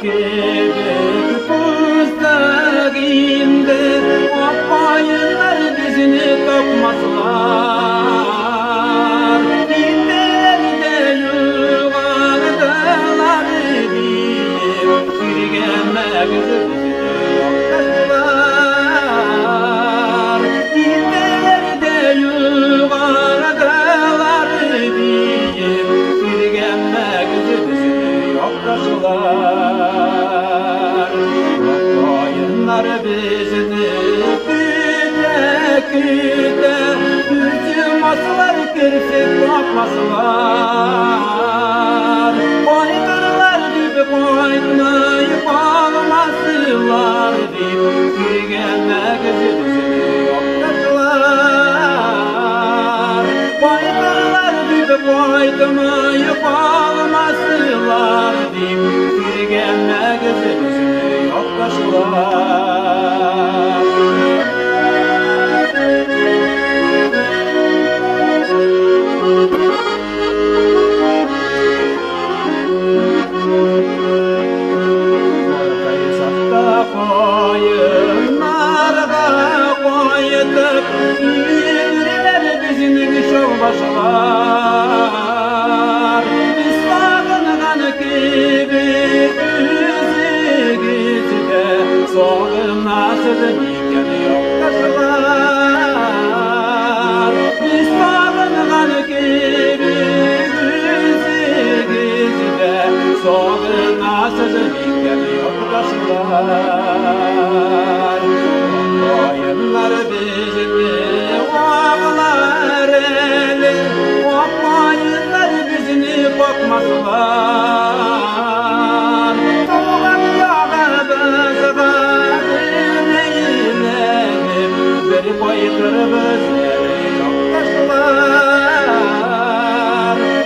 Kebek puzdağında Apayınlar bizini topmazlar. Dillerde yuvardalar diye Sürgemek bizini yoktaşlar. Dillerde yuvardalar diye Sürgemek bizini yoktaşlar. Bizni küte Türkçü maslar kirfik bakmasılar. Baydırlar gibi koymayıp almasılar deyip Sürgemek bizni yoktaşlar. Baydırlar gibi koymayıp almasılar deyip Sürgemek bizni yoktaşlar. Başlar İslam'ın gibi yüzü gizde soğumazdı iken yoktaşlar. İslam'ın gibi yüzü gizde soğumazdı iken yoktaşlar. Oyunlar bizimle Apayınlar bizini bakmazlar. Doğan yağabızga dinleyelim Bir koydur bizleri yoktaşlar.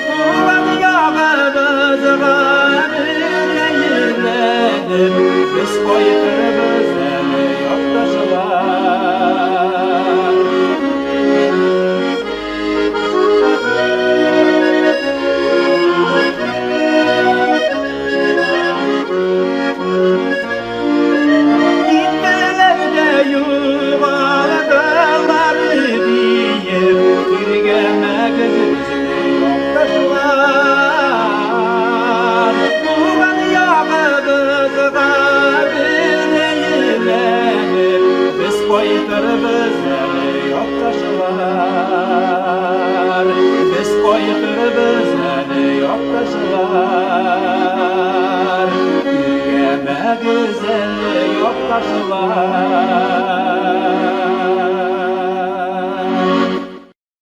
Doğan yağabızga dinleyelim Biz koydur bizleri yoktaşlar. Biz koydur bizleri yoktaşlar. Sürgemek bizleri yoktaşlar.